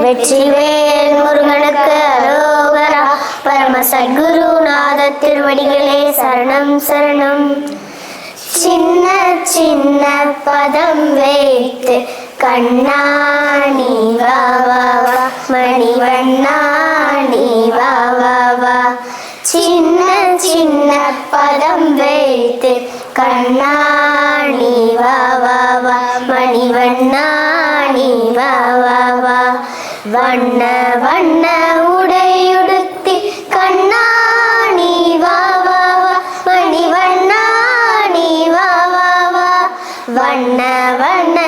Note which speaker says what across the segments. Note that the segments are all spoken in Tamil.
Speaker 1: வெற்றிவேல் முருகனுக்கு அரோகரா. பரம சத்குருநாத திருவடிகளே சரணம் சரணம். சின்ன சின்ன பதம் வைத்து கண்ணாணி வா வா வா, மணிவண்ணாணி வா வா வா. சின்ன சின்ன பதம் வைத்து கண்ணாணி வா வா வா, மணிவண்ணாணி வா வா வா. வண்ண வண்ண உடையுடுத்தி கண்ணாணி வா வா வா, மணிவண்ணாணி வா வா வா. வண்ண வண்ண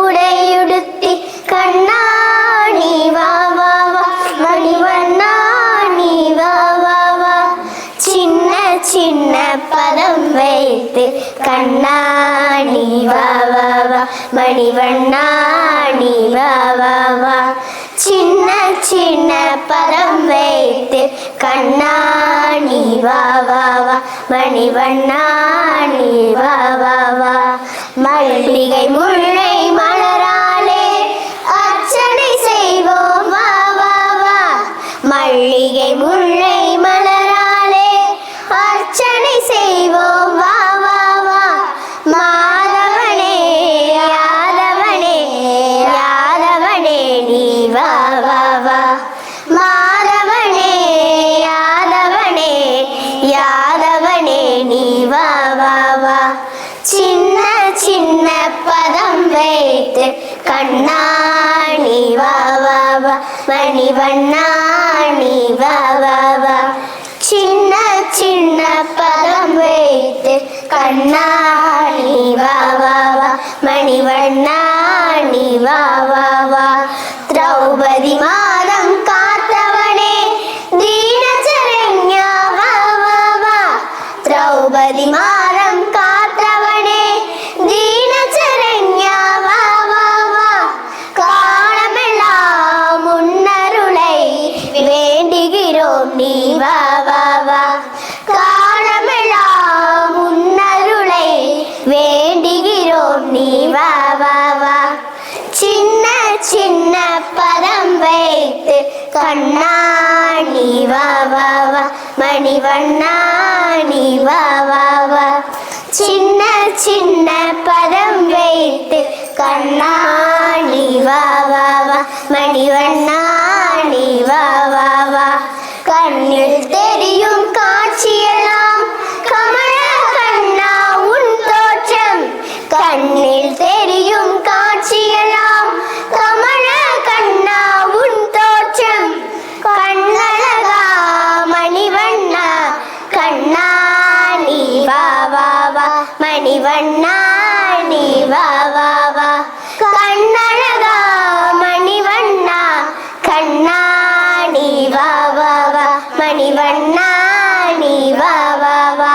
Speaker 1: உடையுடுத்தி கண்ணாணி வா வா வா, மணிவண்ணாணி வா வா வா. சின்ன சின்ன பதம் வைத்து கண்ணாணி வா வா வா, மணிவண்ணாணி வா வா வா. சின்ன சின்ன பதம் வைத்து கண்ணாணி வா வா வா, மணிவண்ணாணி வா வா வா. மல்லிகை முல்லை மலராலே அர்ச்சனை செய்வோம் வா வா வா. மல்லிகை முல்லை மலராலே அர்ச்சனை செய்வோம் வா வா வா. மாதவனே யாதவனே யாதவனே நீ வா வா வா. மாதவனே யாதவனே யாதவனே நீ வா வா வா. சின்ன சின்ன பதம் வைத்து கண்ணாணி வா வா வா, மணிவண்ணாணி வா வா வா. சின்ன சின்ன பதம் வைத்து கண்ணாணி வா வா வா, மணிவண்ணாணி வா வா வா. திரௌபதி மாதம் காத்தவனே தீனசரண்யா வா வா வா. திரௌபதி மாதம் காத்தவனே தீனசரண்யா வா வா வா. காலமெல்லாம் முன்னருளை வேண்டுகிறோம் நீ வா வா வா. காலமெல்லாம் முன்னருளை வேண்டுகிறோம் நீ வா வா வா. சின்ன சின்ன பதம் வைத்து கண்ணாணி வா வா வா, மணிவண்ணாணி வா வா வா. சின்ன சின்ன பதம் வைத்து கண்ணாணி வா வா வா, மணிவண்ணாணி வா வா வா. கண்ணில் தெரியும் காட்சியெல்லாம் கமல கண்ணா உன் தோற்றம். கண்ணில் தெரியும் காட்சியெல்லாம் கமல கண்ணா உன் தோற்றம். கண்ணழகா மணிவண்ணா கண்ணாணி வா வா வா, மணிவண்ணாணி வா வா வா. கண்ணழகா மணிவண்ணா கண்ணாணி வா வா வா, மணிவண்ணாணி வா வா வா.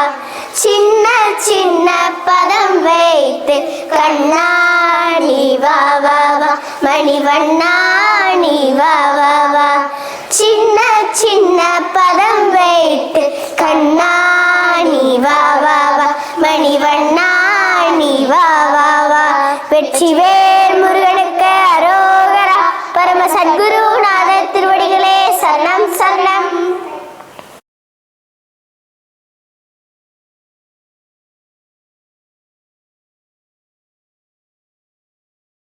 Speaker 1: சின்ன சின்ன பதம் வைத்து கண்ணாணி வா வா வா, மணிவண்ணாணி வா வா வா. சின்ன சின்ன பதம் வைத்து கண்ணாணி வா வா வா, மணிவண்ணாணி வா வா வா. வெற்றிவேல் முருகன்